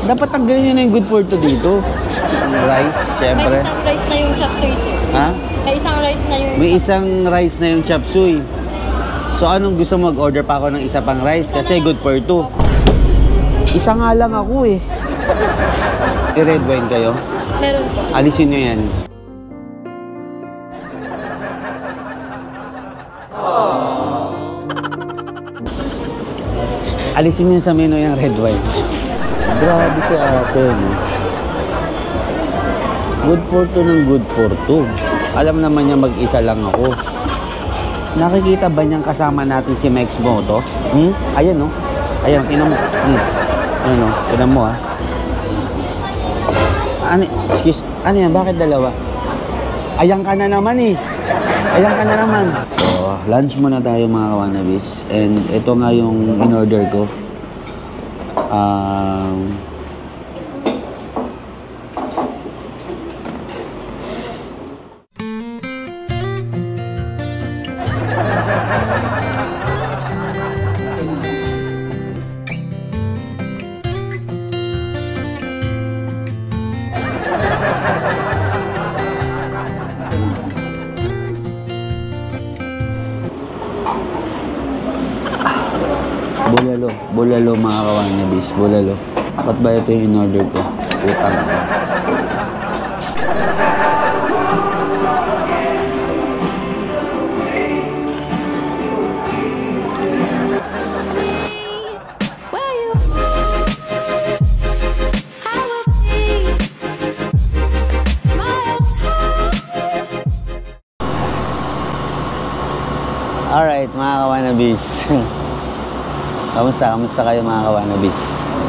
Dapat tanggalin nyo na yung good for two dito. Rice, syempre. May isang rice na yung chop suey, sir. Ha? May isang rice na yung... May isang rice na yung chop suey. So anong gusto mo? Mag-order pa ako ng isa pang rice kasi good for two. Isa nga lang ako eh. I-red wine kayo? Meron po. Alisin nyo yan. Alisin nyo sa menu yung red wine. Grabe si ate, no? Good for two ng good for two. Alam naman niya mag-isa lang ako. Nakikita ba niyang kasama natin si Max Moto? Ayan, no? Ayan, tinan mo. Ayan, no? Tinan mo, ha? Ano yan? Bakit dalawa? Ayan ka na naman, eh. Ayan ka na naman. So, lunch muna tayo mga kawanabis. And ito nga yung in-order ko. Bulalo mga kawanabis, bulalo. Ba't ba ito yung in-order ko? Utang. Alright mga kawanabis. Kamusta kayo mga kawanabis?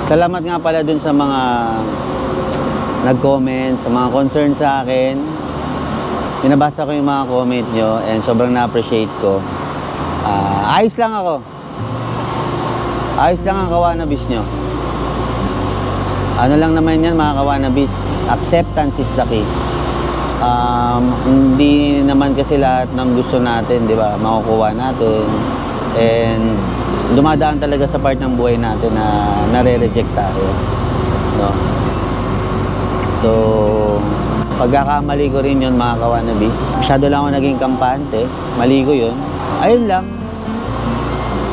Salamat nga pala dun sa mga nag-comment, sa mga concern sa akin. Binabasa ko yung mga comment nyo and sobrang na-appreciate ko. Ayos lang ako. Ayos lang ang kawanabis nyo. Ano lang naman yan mga kawanabis? Acceptance is the key. Hindi naman kasi lahat ng gusto natin, di ba, makukuha natin. And dumadaan talaga sa part ng buhay natin na nare-reject tayo, no? So pagkakamali ko rin yun mga kawanabis. Masyado lang ako naging kampante. Mali ko yun. Ayun lang.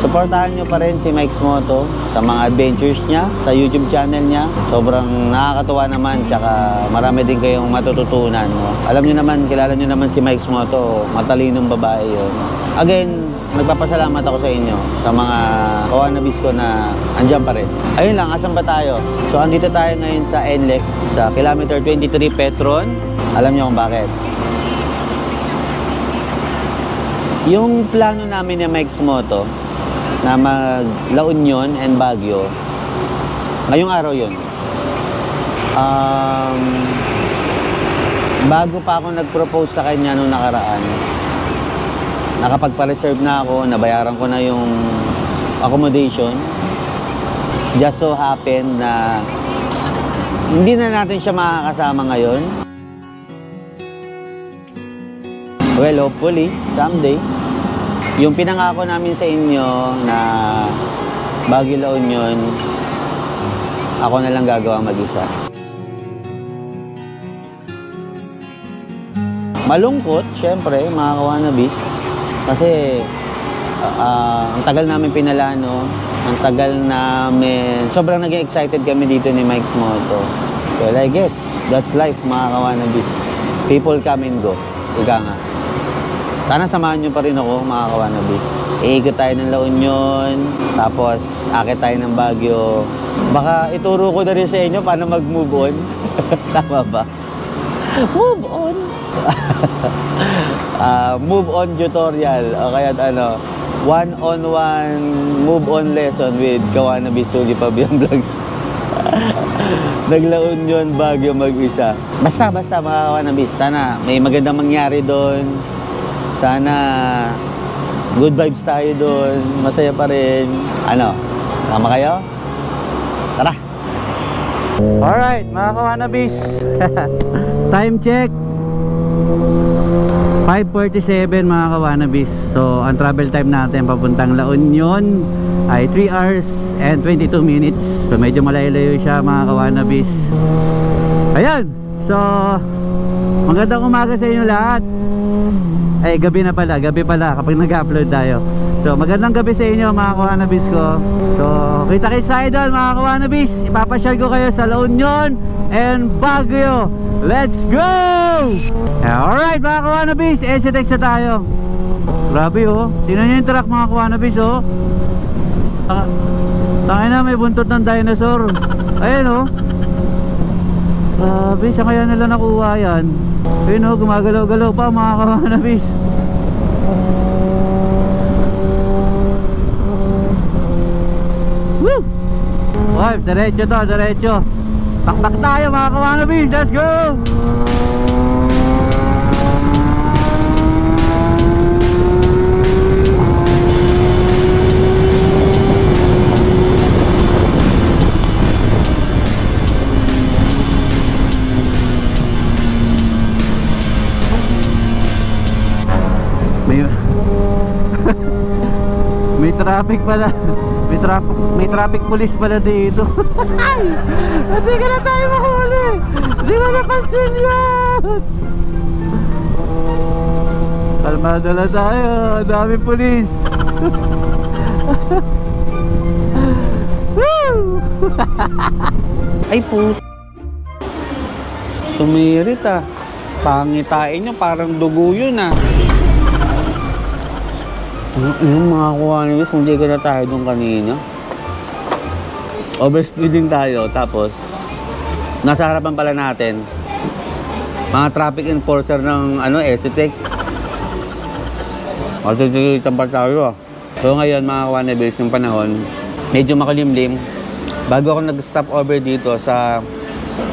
Supportahan nyo pa rin si Mike's Moto sa mga adventures niya, sa YouTube channel niya. Sobrang nakakatuwa naman, tsaka marami din kayong matututunan, no? Alam nyo naman, kilala nyo naman si Mike's Moto, matalinong babae yun. Again, nagpapasalamat ako sa inyo, sa mga kawanabis ko na andyan pa rin. Ayun lang, asan ba tayo? So, andito tayo ngayon sa NLEX, sa kilometer 23 Petron. Alam nyo kung bakit? Yung plano namin ni Mike's Moto na mag-La Union and Baguio, ngayong araw yun. Bago pa ako nag-propose sa kanya nung nakaraan, nakapagpa-reserve na ako, nabayaran ko na yung accommodation. Just so happen na hindi na natin siya makakasama ngayon. Well, hopefully, someday. Yung pinangako namin sa inyo na Baguio La Union, ako na lang gagawa mag-isa. Malungkot, syempre, mga kawanabis. Kasi ang tagal namin pinalano, ang tagal namin, sobrang naging excited kami dito ni Mike's Moto. Well, I guess that's life mga kawanabis. People come and go. Ika nga. Sana samahan nyo pa rin ako mga kawanabis. Iikot tayo ng La Union, tapos akit tayo ng Baguio. Baka ituro ko na rin sa inyo paano mag-move on. Tama ba? Move on! Move on tutorial o kaya ano, one-on-one move on lesson with Kawanabis Suli Pabian Vlogs. Nag-La Union, Baguio mag-isa. Basta mga kawanabis, sana may magandang mangyari doon. Sana good vibes tayo doon, masaya pa rin. Ano, sama kayo? Tara! Alright mga kawanabis. Time check 5:47 mga kawanabis. So ang travel time natin papuntang La Union ay 3 hours and 22 minutes. So medyo malayo-layo siya mga kawanabis. Ayan. So magandang umaga sa inyo lahat. Ay gabi na pala, gabi pala kapag nag-upload tayo. So magandang gabi sa inyo mga kawanabis ko. So kita-kits tayo doon mga kawanabis. Ipapasyal ko kayo sa La Union and Baguio. Let's go! Alright mga kawanabis, STX na tayo. Grabe oh, tingnan nyo yung truck mga kawanabis oh. Tangin na, may buntot ng dinosaur. Ayan oh. Grabe, saan kaya nila nakuha yan? Ayun oh, gumagalaw-galaw pa mga kawanabis. Woo! Okay, diretso to, diretso. Taktak tayo mga kawanabis, let's go! May traffic pala. May traffic police pala dito. Hindi ka na tayo mahuli. Hindi mo napansin yan. Kalmado na tayo. Dami police. Ay po. Sumirit ah. Pangitain nyo parang dugo yun ah. Yung mga kawanabis, hindi ka na tayo doon kanina. Overspeeding tayo, tapos nasa harapan pala natin mga traffic enforcer ng STX. Matitigitan pa tayo ah. So ngayon mga kawanabis, yung panahon medyo makulimlim. Bago ako nag-stop over dito sa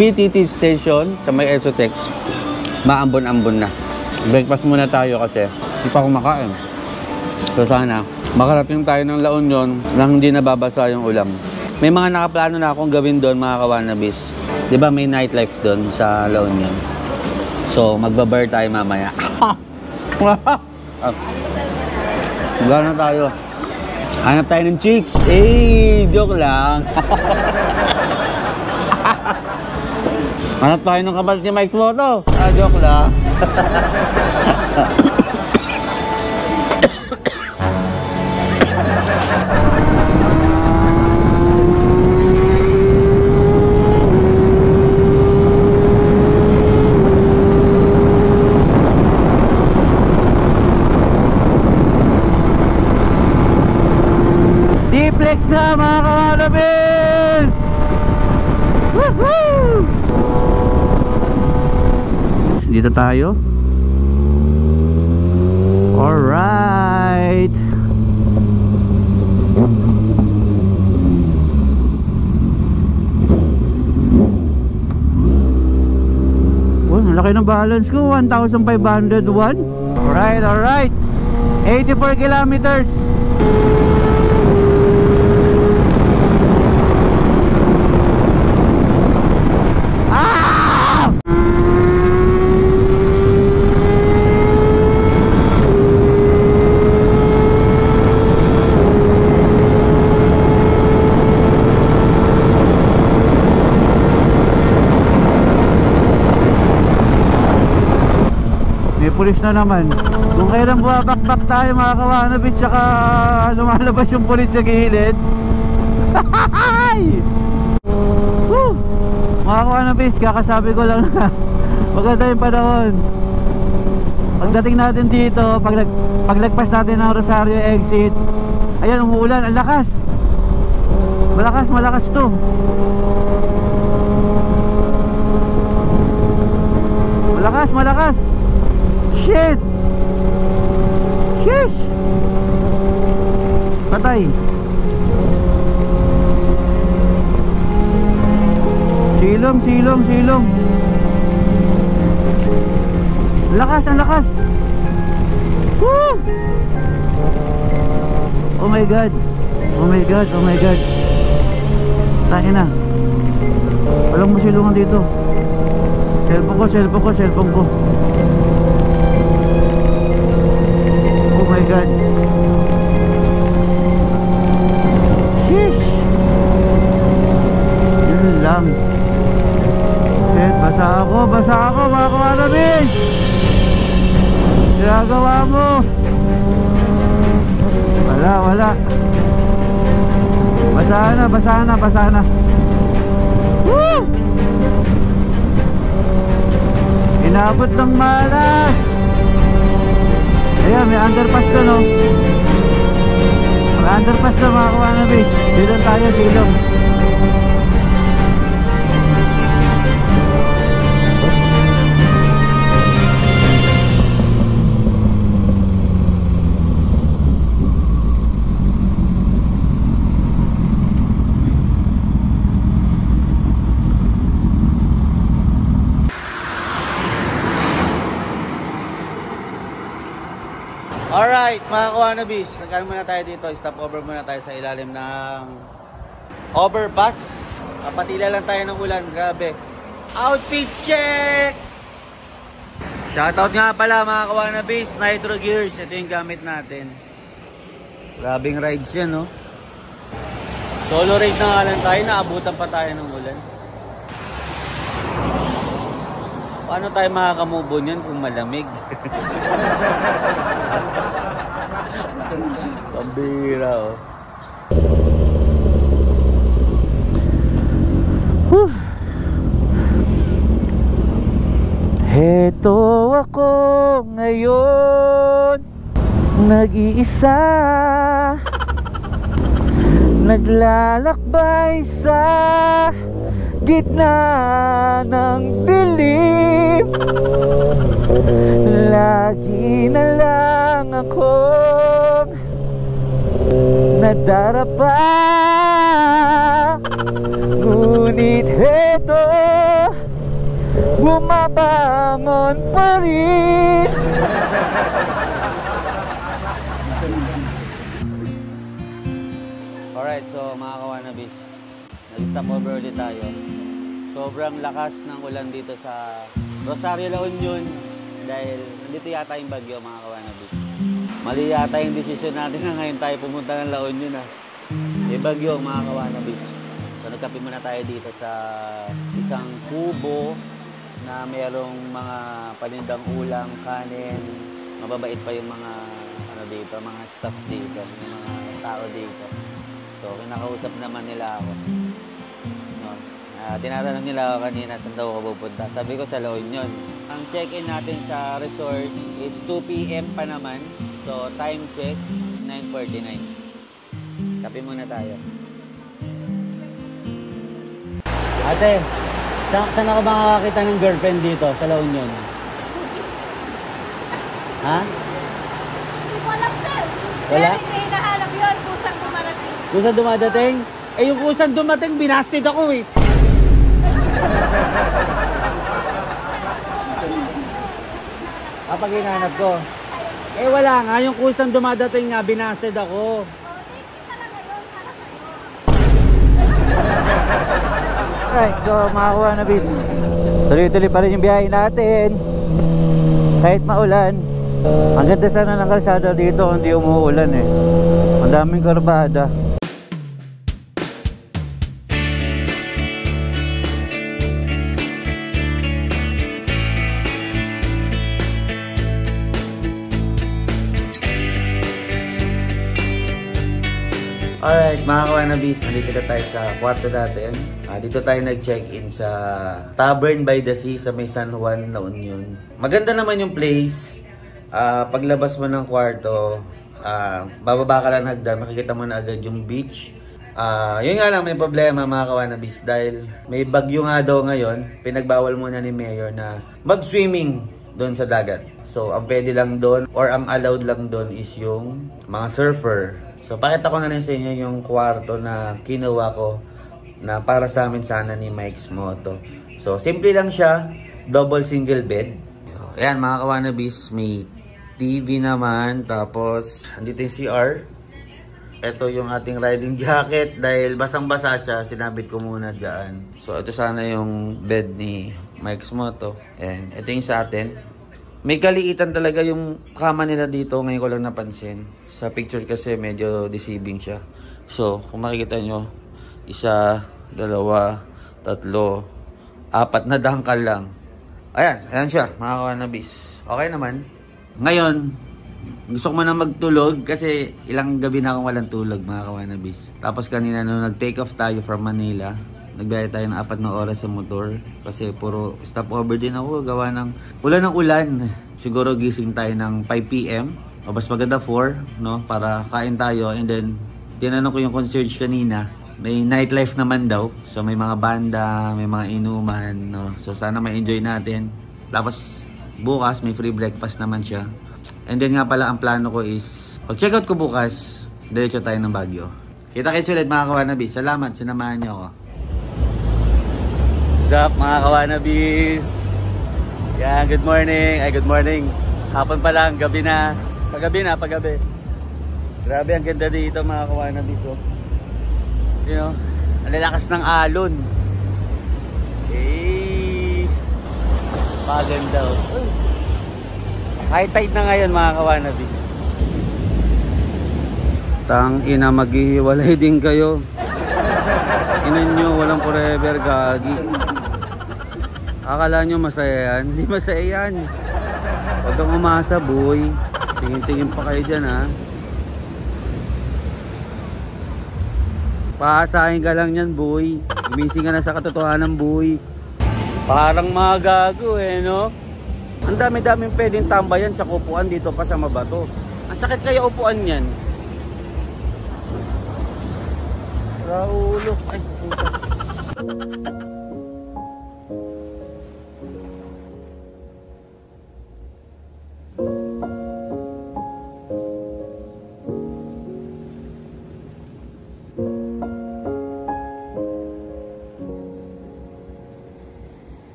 PTT station sa may STX, maambon-ambon na. Breakfast muna tayo kasi hindi pa kumakain. So sana makarating tayo ng La Union nang hindi nababasa yung ulam. May mga nakaplano na akong gawin doon mga kawanabis. Diba may nightlife doon sa La Union. So magbabar tayo mamaya. Gano'n tayo. Hanap tayo ng chicks. Joke lang. Hanap tayo ng kapalit ni Mike Photo. Joke lang. D-Flex na mga kawanabis! Woohoo! Dito tayo. Alright. Ang laki ng balance ko, 1,501. Alright, alright. 84 kilometers. Pulis na naman. Kung kailan bumabakbak tayo mga kawanabis, saka lumalabas yung pulis sa gilid. Mga kawanabis, kakasabi ko lang na maganda yung panahon. Pagdating natin dito, paglagpas natin ng Rosario exit, ayan, umuulan. Ang lakas. Malakas to. Malakas. Shit! Sheesh! Patay! Silong! Lakas, ang lakas! Woo! Oh my god! Tayo na! Walang masilungan dito. Cellphone ko. Oh my god. Sheesh! Yun lang. Shit, basa ako mga kawanabis! Ginagawa mo! Wala. Basa na. Woo! Inabot ng malas! Ayan, may underpass to, no? May underpass to mga kawanabis. Dito tayo, silong. Alright, mga kawanabis, nagkaan muna tayo dito, stop over muna tayo sa ilalim ng overpass. Patila lang tayo ng ulan, grabe. Outfit check! Shoutout nga pala mga kawanabis, Nitro Gears, ito yung gamit natin. Grabing rides yan, no? Solo ride na nga lang tayo, naabutan pa tayo ng ulan. Paano tayo makakamove on yan kung malamig? Pambira, oh. Whew. Heto ako ngayon, nag-iisa, naglalakbay sa gitna ng dilim. Lagi na lang akong nadarapa, ngunit heto, bumabangon pa rin. Alright, so mga kawanabis, nag-stop over ulit tayo. Sobrang lakas ng ulan dito sa Rosario, La Union dahil nandito yata yung bagyo, mga kawanabis. Mali yata yung desisyon natin na ngayon tayo pumunta ng La Union, ha. Yung bagyo, mga kawanabis. So nagkape muna tayo dito sa isang kubo na mayroong mga panindang ulam, kanin. Mababait pa yung mga ano dito, mga staff dito, yung mga tao dito. So kinakausap naman nila ako. No. Tinatanong nila ako kanina saan daw ako pupunta. Sabi ko sa La Union. Ang check-in natin sa resort is 2 PM pa naman. So time check 9:49. Kape muna tayo. Ate, saan ako makakakita ng girlfriend dito sa La Union? Ha? Wala, sir. Wala? May nahanap yun, kusang dumarating. Kusang dumadating? Eh yung kusang dumating, binasted ako eh. Kapag hinahanap ko. Eh wala nga, yung kusang dumadating nga, binasted ako. Alright, so mga kawanabis, tuloy-tuloy pa rin yung biyahe natin kahit maulan. Ang ganda sana ng kalsada dito, hindi umuulan eh. Ang daming karbada. Alright, mga kawanabis, nandito na tayo sa kwarto natin. Dito tayo nag-check-in sa Tavern by the Sea sa may San Juan, La Union. Maganda naman yung place. Paglabas mo ng kwarto, bababa ka lang hagdan, makikita mo na agad yung beach. Yun nga lang, may problema mga kawanabis dahil may bagyo nga daw ngayon. Pinagbawal muna ni Mayor na mag-swimming doon sa dagat. So, ang pwede lang doon or ang allowed lang doon is yung mga surfer. So, pakita ko na rin sa inyo yung kwarto na kinuha ko na para sa amin sana ni Mike's Moto. So, simple lang siya. Double single bed. Ayan, mga kawanabis, may TV naman. Tapos, andito yung CR. Ito yung ating riding jacket. Dahil basang-basa siya, sinabit ko muna dyan. So, ito sana yung bed ni Mike's Moto. And ito yung sa atin. May kaliitan talaga yung kama nila dito. Ngayon ko lang napansin. Sa picture kasi medyo deceiving siya. So, kung makikita nyo, 1, 2, 3, 4 na dangkal lang. Ayan siya, mga kawanabis. Okay naman. Ngayon, gusto ko na magtulog kasi ilang gabi na akong walang tulog, mga kawanabis. Tapos kanina nung nag-take off tayo from Manila, nagbiyahe tayo ng 4 na oras sa motor kasi puro stopover din ako, gawa ng ulan. Siguro gising tayo ng 5 PM o mas maganda 4, no, para kain tayo. And then tinanong ko yung concierge kanina, may nightlife naman daw, so may mga banda, may mga inuman, no, so sana ma-enjoy natin. Tapos bukas may free breakfast naman siya. And then nga pala ang plano ko is pag check out ko bukas, diretso tayo ng Baguio. Kita-kits ulit, mga kawanabis. Salamat, sinamahan niyo ako. What's up, mga kawanabis? Yan, good morning. Good morning. Hapon pa lang, gabi na. Paggabi. Grabe, ang ganda dito, mga kawanabis. Oh. You know, ang lalakas ng alon. Hey! Paganda. Oh. High tide na ngayon, mga kawanabis. Tang ina, maghihiwalay din kayo. Inan nyo, walang forever, gagi. Akala nyo masaya yan? Hindi masaya yan. Huwag kang umasa, boy. Tingin-tingin pa kayo dyan, ha. Paasahin ka lang yan, boy. Gumising ka na sa katotohanan, boy. Parang mga gago, no? Ang dami-daming pwedeng tambayan sa upuan dito pa sa Mabato. Ang sakit kaya upuan yan. Raulo. Ay, puta.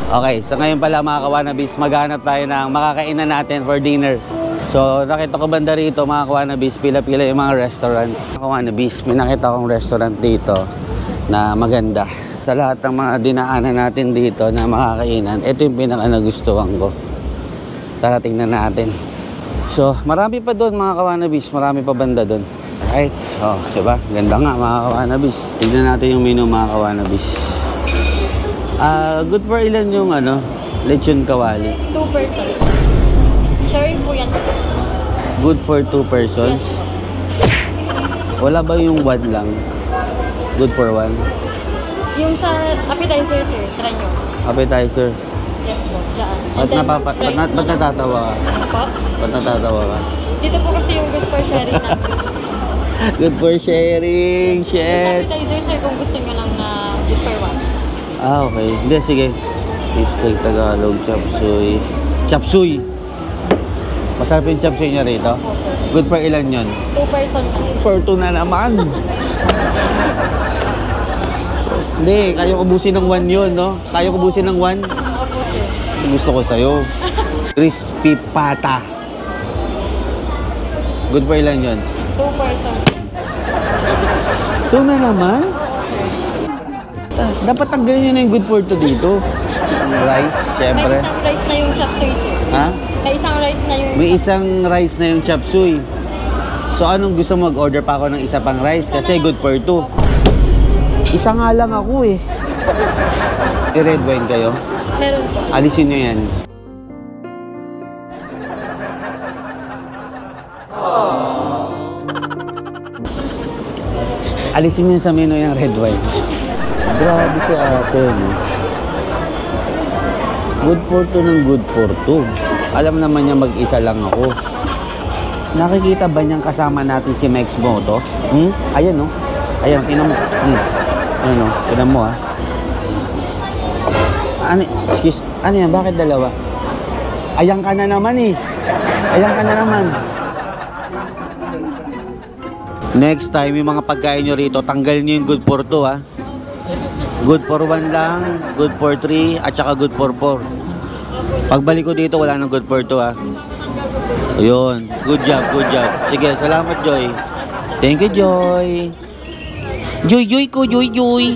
Okay, so ngayon pala, mga kawanabis, maghanap tayo ng makakainan natin for dinner. So nakita ko banda rito, mga kawanabis, pila-pila yung mga restaurant. Mga kawanabis, may nakita akong restaurant dito na maganda. Sa lahat ng mga dinaanan natin dito na makakainan, ito yung pinaka nagustuhan ko. Tara, tingnan natin. So marami pa doon, mga kawanabis, marami pa banda doon. Okay, oh, diba? Ganda nga, mga kawanabis. Tingnan natin yung menu, mga kawanabis. Good for ilan yung lechon kawali? 2 person. Sharing po yan. Good for 2 persons? Yes. Wala ba yung 1 lang? Good for 1? Yung sa appetizer, sir, try nyo. Appetizer? Yes po, dyan. Ba't natatawa ka? Po? Ba't natatawa ka? Dito po kasi yung good for sharing natin. Good for sharing, Sa shit! appetizer, sir, kung gusto nyo lang na good for 1. Okay. Hindi, sige. Beef steak Tagalog, chapsuy. Chapsuy! Masarap yung chapsuy niya rito? Opo, sir. Good for ilan yun? 2 person na. For 2 na naman! Hindi, kaya ko ubusin ng 1 yun, no? Kaya ko ubusin ng 1? Opo, sir. Gusto ko sa'yo. Crispy pata. Good for ilan yun? 2 person. 2 na naman? Dapat tanggalin nyo na yung good for 2 dito. Rice, syempre. May isang rice na yung chop suey, sir. Ha? May isang rice na yung... May isang rice na yung chop suey. So anong gusto mo? Mag-order pa ako ng isa pang rice kasi good for 2. Isa nga lang ako eh. I-red wine kayo? Meron po. Alisin nyo yan. Alisin nyo sa menu yung red wine. Grabe si ate, no? Good for 2 ng good for 2. Alam naman niya mag-isa lang ako. Nakikita ba niyang kasama natin si Mex Moto? Ayan, no? Ayan, tinan mo. Ayan, no? Tinan mo, ha? Excuse, ano yan? Bakit dalawa? Ayan ka na naman, eh. Ayan ka na naman. Next time, yung mga pagkain nyo rito, tanggalin nyo yung good for 2, ha? Good for 1 lang, good for 3, at saka good for 4. Pagbalik ko dito, wala nang good for 2, ha? Ayun, good job, good job. Sige, salamat, Joy. Thank you, Joy. Joy ko, Joy.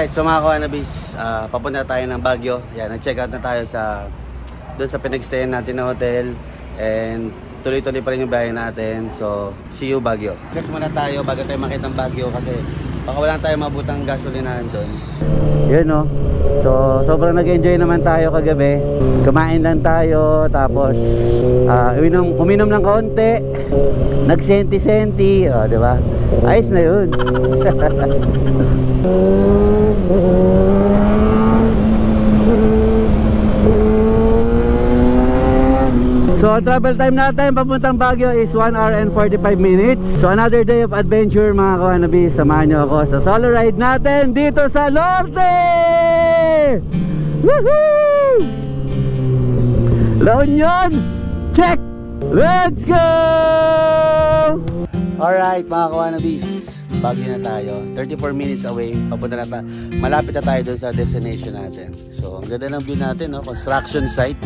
Alright, so mga kawanabis, papunta tayo ng Baguio. Yan, nag-check out na tayo doon sa pinag-stayan natin na hotel. And tuloy-tuloy pa rin yung biyahe natin. So, see you Baguio. Gas muna tayo bago tayo makita ng Baguio kasi baka wala tayong mabutang gasolinahan doon. Yun no. So, sobrang nag-enjoy naman tayo kagabi. Kumain lang tayo, tapos uminom ng kaunti. Nagsenti-senti, di ba? Ayos na yun. So, travel time natin papuntang Baguio is 1 hour and 45 minutes. So, another day of adventure mga kawanabi. Samahan nyo ako sa solo ride natin dito sa Norte! Woohoo! La Union! Check! Let's go! Alright mga kawanabis, Baguio na tayo. 34 minutes away. Papunta na tayo. Malapit na tayo dun sa destination natin. So, ang ganda ng view natin, no? Construction site.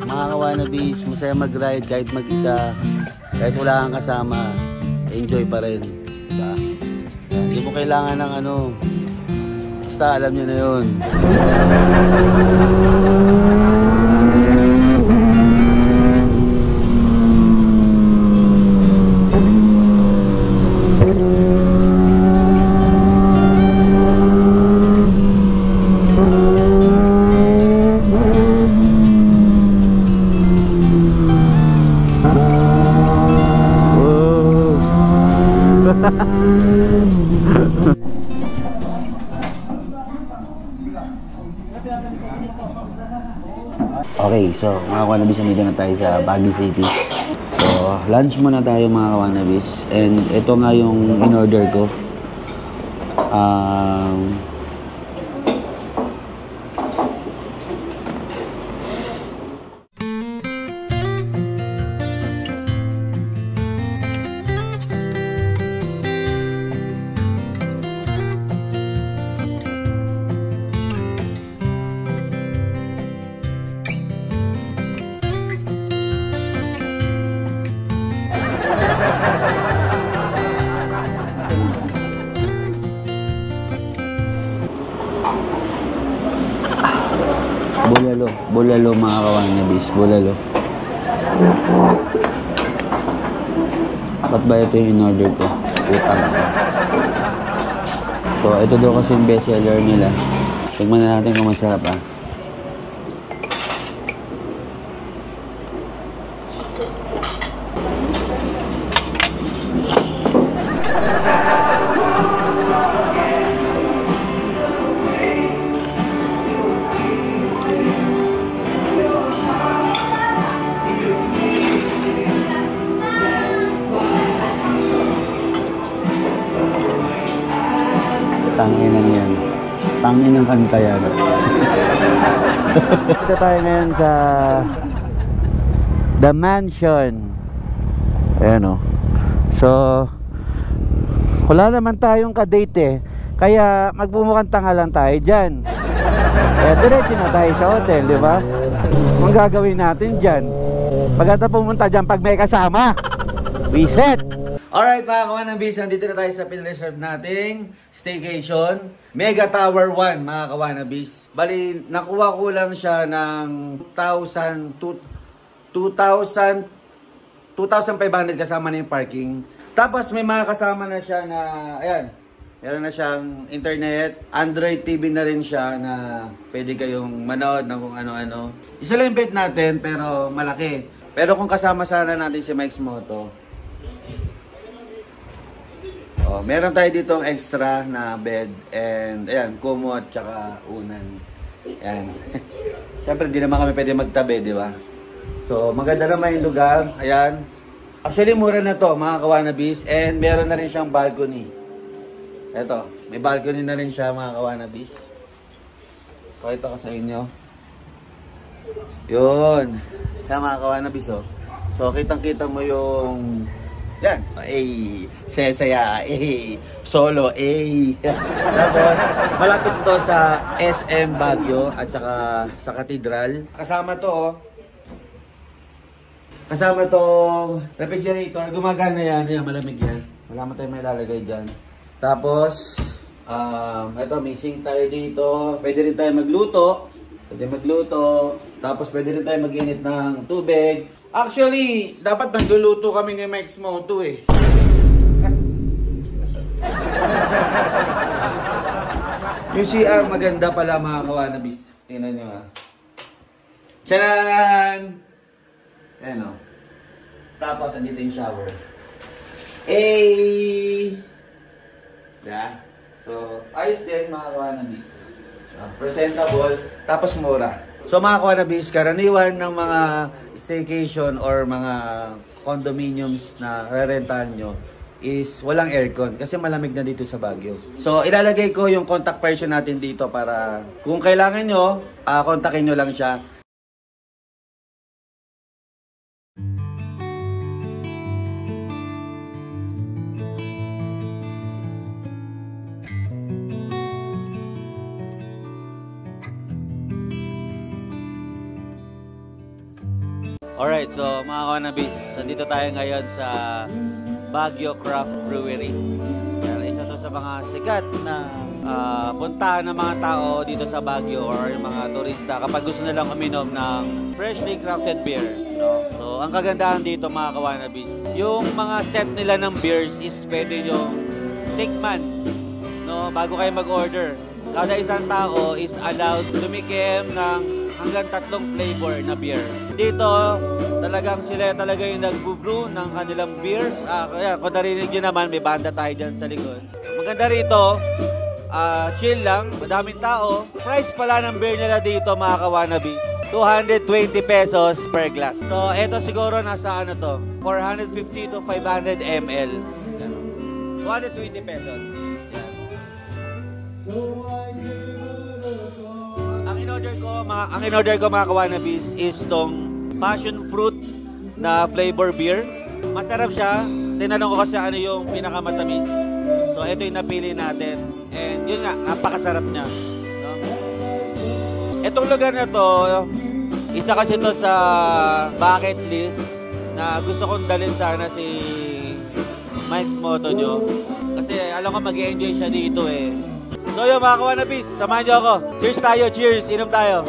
Mga kawanabis, masaya mag-ride kahit mag-isa, kahit wala kang kasama, enjoy pa rin, diba? Hindi mo kailangan ng basta alam nyo na yun. Okay, so mga kawanabis, nandito na tayo sa Baguio City. So, lunch muna tayo mga kawanabis. And ito nga yung in-order ko. Bulalo mga kawanabis, bulalo. Ba't ba ito yung in-order ko? Utang. So, ito daw kasi yung best seller nila. Tignan na natin kung masarap Tanginan yan. Tanginan kanta yan. Dito tayo ngayon sa The Mansion. Ayan o. So, wala naman tayong ka-date eh. Kaya magbumukhang tanga lang tayo dyan. Kaya diretso na tayo sa hotel, di ba? Ang gagawin natin dyan, pagkata pumunta dyan pag may kasama, reset! Alright mga kawanabis, nandito na tayo sa pinreserve nating staycation. Mega Tower 1 mga kawanabis. Bali, nakuha ko lang siya ng 2,500 kasama na yung parking. Tapos may mga kasama na siya na, ayan, meron na siyang internet. Android TV na rin siya na pwede kayong manood ng kung ano-ano. Isa lang yung bed natin pero malaki. Pero kung kasama sana natin si Mike's Moto, meron tayo dito extra na bed and ayan, kumot tsaka unan. Ayan. Siyempre hindi naman kami pwede magtabi, di ba? So maganda naman yung lugar. Ayan. Actually mura na to mga kawanabis and meron na rin siyang balcony. Eto, may balcony na rin siya mga kawanabis. Pakita ko sa inyo. Yun. Yan mga kawanabis oh. So kitang-kita mo yung yan, sesaya, solo, Tapos, malapit to sa SM Baguio at saka sa Cathedral. Kasama to, Kasama tong refrigerator. Gumagana yan, malamig yan. Wala mo tayong may lalagay dyan. Tapos, Ito, may sink tayo dito. Pwede rin tayo magluto. Tapos pwede rin tayo mag-init ng tubig. Actually, dapat nagluluto kami ni Mike's Moto eh. Yung CR maganda pala mga kawanabis. Tingnan nyo ah. Tcharan! Ayan o. Tapos, andito yung shower. Hey! Yeah. So, ayos din mga kawanabis. Presentable, tapos mura. So mga kawanabis, karaniwan ng mga staycation or mga condominiums na rerentahan nyo is walang aircon kasi malamig na dito sa Baguio. So ilalagay ko yung contact person natin dito para kung kailangan nyo, kontakin nyo lang siya. Alright, so mga kawanabis, nandito tayo ngayon sa Baguio Craft Brewery. Isa to sa mga sikat na puntahan ng mga tao dito sa Baguio or yung mga turista kapag gusto nilang uminom ng freshly crafted beer. No? So, ang kagandahan dito mga kawanabis, yung mga set nila ng beers is pwede yung tikman, no? Bago kayo mag-order. Kada isang tao is allowed tumikim ng hanggang 3 flavor na beer. Dito, talagang sila talaga yung nag-brew ng kanilang beer. Kaya kung narinig nyo naman, may banda tayo dyan sa likod. Maganda rito, chill lang, madaming tao. Price pala ng beer nila dito mga kawanabi, 220 pesos per glass. So, eto siguro nasa ano to, 450 to 500 ml. 220 pesos. Yan. Ang in-order ko mga kawanabis is tong passion fruit na flavor beer. Masarap siya. Tinanong ko kasi ano yung pinakamatamis. So ito yung napili natin. And yun nga, napakasarap niya. No? Itong lugar na to, isa kasi to sa bucket list na gusto kong dalhin sana si Mike's Moto nyo. Kasi alam ko mag-enjoy siya dito eh. So yun mga kawanabis, samahan nyo ako. Cheers tayo, cheers, inom tayo.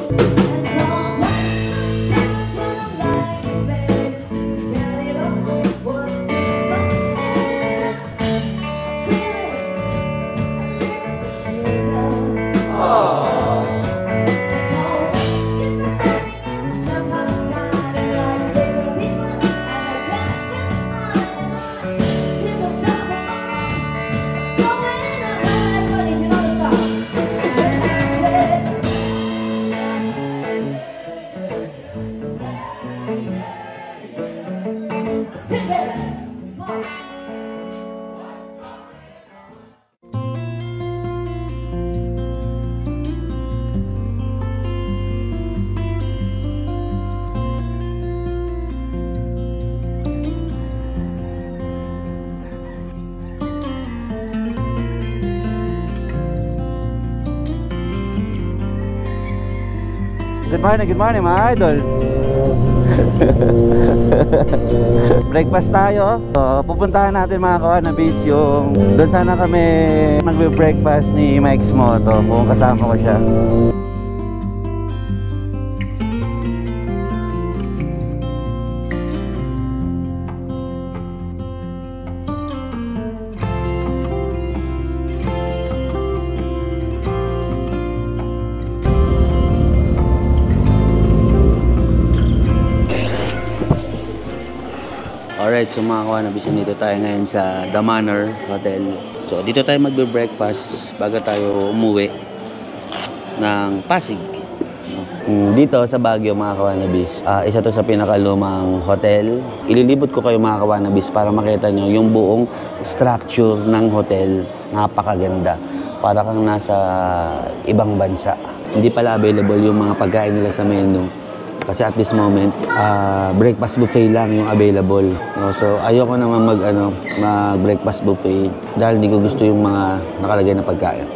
Good morning mga idol. Breakfast tayo. So, pupuntahan natin mga kawanabis yung doon sana kami magbe-breakfast ni Mike's Moto kung kasama ko siya. Alright, so mga kawanabis, dito tayo ngayon sa The Manor Hotel. So dito tayo magbe-breakfast bago tayo umuwi ng Pasig. Dito sa Baguio mga kawanabis, isa to sa pinakalumang hotel. Ililibot ko kayo mga kawanabis para makita nyo yung buong structure ng hotel. Napakaganda. Para kang nasa ibang bansa. Hindi pala available yung mga pagkain nila sa menu. Kasi at this moment, breakfast buffet lang yung available. No? So, ayoko naman mag-breakfast buffet dahil hindi ko gusto yung mga nakalagay na pagkain.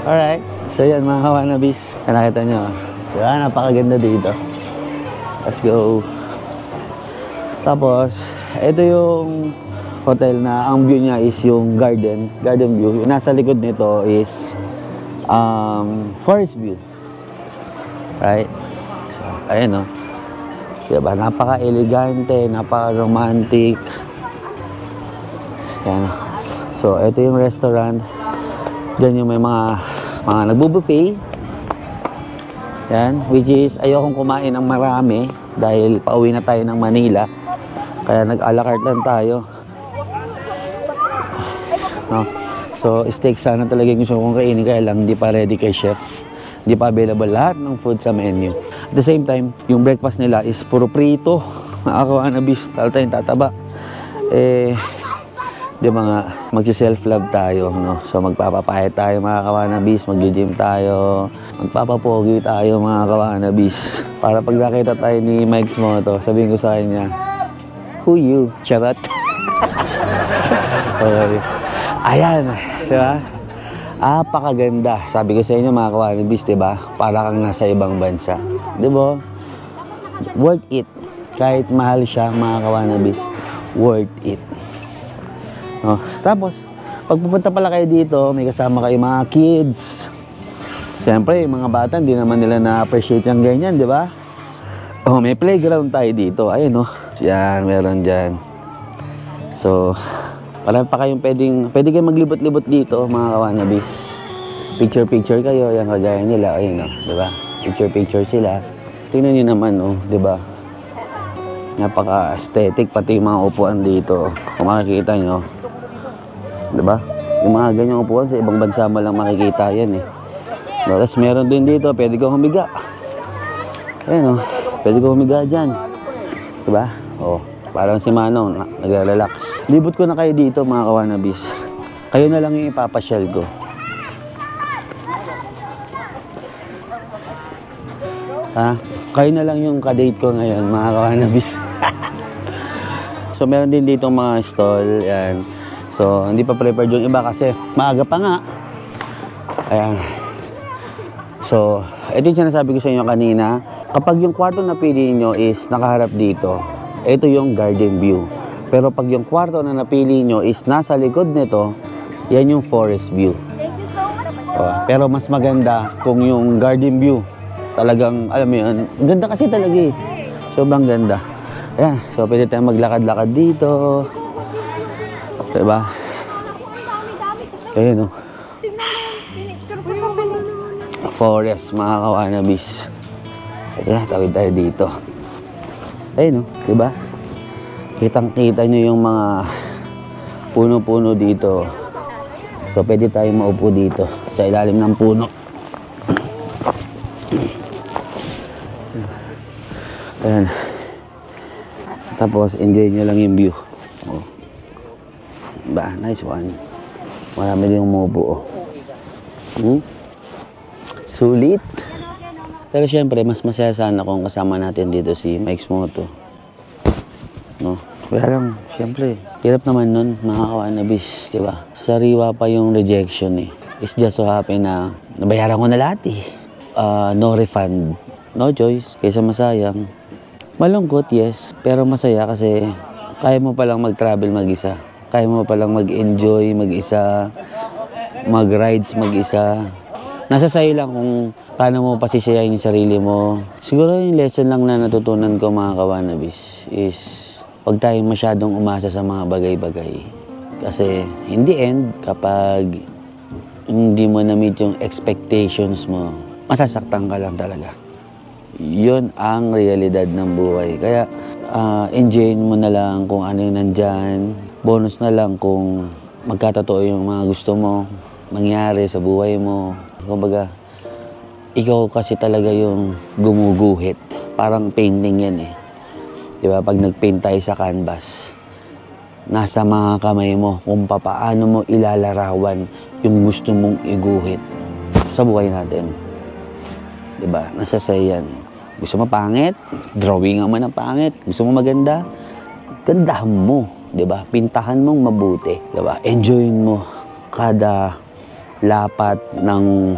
Alright. So yan mga kawanabis, nakita nyo, diba? Napakaganda dito. Let's go. Tapos, ito yung hotel na ang view niya is yung garden view. Yung nasa likod nito is forest view. Right? So, ayan o. Diba? Napaka-elegante, napaka-romantic. Yan. So, ito yung restaurant. Diyan yung may mga nagbo-buffet. Yan. Which is, ayokong kumain ng marami dahil pauwi na tayo ng Manila. Kaya nag-a la carte lang tayo. No? So, steak sana talaga yung gusto kong kainin. Kaya lang, hindi pa ready kay chef. Hindi pa available lahat ng food sa menu. At the same time, yung breakfast nila is puro prito. Nakakawanabis. Talata yung tataba. Di ba nga, magsi-self-love tayo, no? So, magpapapayat tayo mga kawanabis, mag-gym tayo, magpapapogi tayo mga kawanabis. Para pag nakita tayo ni Mike's Moto, sabihin ko sa kanya, who you? Charot. Okay. Ayan, di ba? Apakaganda. Sabi ko sa inyo mga kawanabis, di ba? Para kang nasa ibang bansa. Di ba? Worth it. Kahit mahal siya mga kawanabis, worth it. No? Tapos, pag pupunta pala kayo dito, may kasama kayo mga kids. Siyempre, mga bata, hindi naman nila na-appreciate yung ganyan, di ba? Oh, may playground tayo dito. Ayun, no? Yan, meron dyan. So, parang pa kayong pwede kayong maglibot-libot dito, mga kawanabis. Picture-picture kayo, yan kagaya nila. Ayun, no? Di ba? Picture-picture sila. Tingnan nyo naman, no? Di ba? Napaka-aesthetic, pati yung mga upuan dito. Kung makikita nyo, diba? Yung mga ganyang upuan sa ibang bansa mo lang makikita yan eh. Tapos meron din dito, pwede kang humiga. Ayan o, pwede kang humiga dyan. Diba? O, parang si Manong, nagre-relax. Libot ko na kayo dito mga kawanabis. Kayo na lang yung ipapasyal ko. Ha? Kayo na lang yung kadate ko ngayon mga kawanabis. So meron din dito mga stall. Yan. So, hindi pa prepared yung iba kasi maaga pa nga. Ayan. So, ito yung sinasabi ko sa inyo kanina. Kapag yung kwarto na pili nyo is nakaharap dito, ito yung garden view. Pero pag yung kwarto na napili nyo is nasa likod nito, yan yung forest view. Pero mas maganda kung yung garden view. Talagang, alam mo yun, ganda kasi talaga eh. Sobrang ganda. Ayan. So, pwede tayong maglakad-lakad dito. Diba? Ayan o. Forest, mga kawanabis. Kaya, tawid tayo dito. Ayan o, diba? Kitang-kita nyo yung mga puno-puno dito. So, pwede tayo maupo dito sa ilalim ng puno. Ayan. Tapos, enjoy nyo lang yung view. Oh. Ba, nice one. Marami din yung umupo. Sulit. Pero syempre, mas masaya sana kung kasama natin dito si Mike's Moto. No? Kaya lang, syempre, hirap naman nun, mga kawanabis, diba? Sariwa pa yung rejection eh. It's just so happy na nabayaran ko na lahat eh. No refund. No choice. Kaysa masayang. Malungkot, yes. Pero masaya kasi kaya mo palang mag-travel mag-isa. Kaya mo palang mag-enjoy mag-isa, mag-rides mag-isa. Nasa sayo lang kung paano mo pasisiyahin yung sarili mo. Siguro yung lesson lang na natutunan ko mga kawanabis is huwag tayong masyadong umasa sa mga bagay-bagay. Kasi in the end, kapag hindi mo na-meet yung expectations mo, masasaktan ka lang talaga. Yun ang realidad ng buhay. Kaya enjoy mo na lang kung ano yung nandyan. Bonus na lang kung magkatotoo yung mga gusto mo mangyari sa buhay mo. Kumbaga, ikaw kasi talaga yung gumuguhit. Parang painting yan eh. Diba? Pag nag-paint tayo sa canvas, nasa mga kamay mo kung paano mo ilalarawan yung gusto mong iguhit sa buhay natin. Diba? Nasa sayo yan. Gusto mo pangit? Drawing mo ng pangit. Gusto mo maganda? Gandahan mo. Diba? Pintahan mong mabuti. Diba? Enjoyin mo kada lapat ng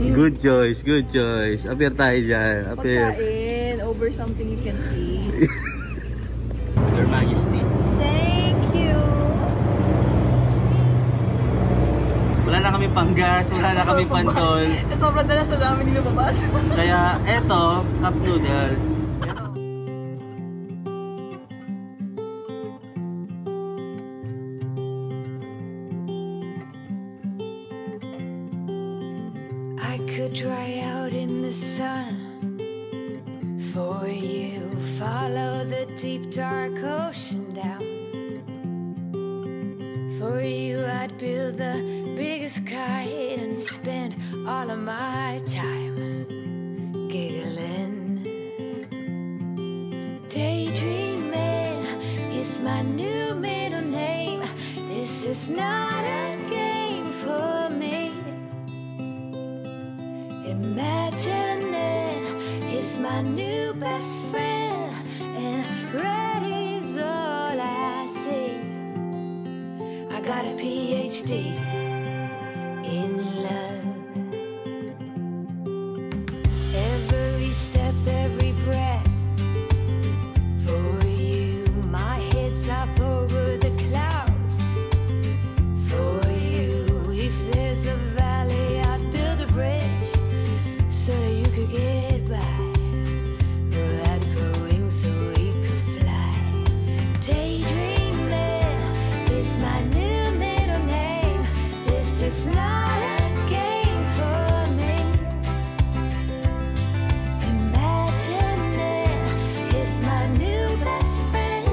Good choice, good choice. Appear tayo dyan. Appear. Pagkain over something you can eat. Your Majesty. Thank you. Wala na kami panggas, wala na kami pantol. Sobrang dalas na namin lumabas. Kaya eto, cup noodles. I could dry out in the sun for you. Follow the deep dark ocean down. For you, I'd build the biggest kite and spend all of my time giggling. Daydreaming is my new middle name. This is not a game for me. Imagining is my new best friend, and red is all I see. I got a PhD in love. Every step, every breath for you. My head's up over the clouds for you. If there's a valley, I'd build a bridge so that you could get by. Without growing so we could fly. Daydreaming is my new middle name. This is not a game for me. Imagining is my new best friend,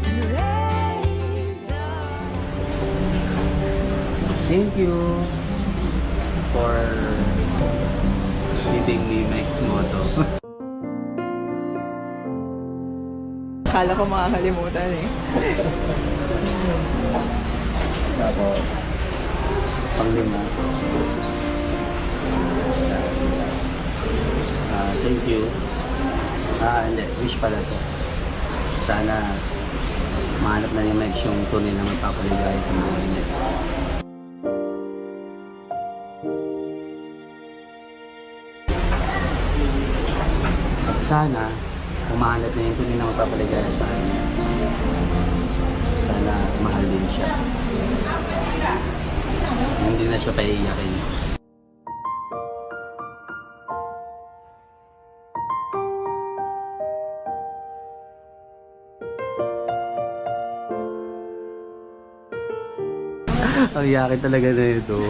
and raise on. Thank you for giving me Mike's motto. Akala ko makakalimutan eh. Tapos, pang-lima. Thank you. Hindi. Wish pala to. Sana mahanap na ni Mike yung tunay na magpapaligaya sa mga hindi. At sana, umahanap na yung tunay na magpapaligaya sa kanya. Sana mahal din siya. Hindi na siya paiiyakin. Ang yakin talaga na ito.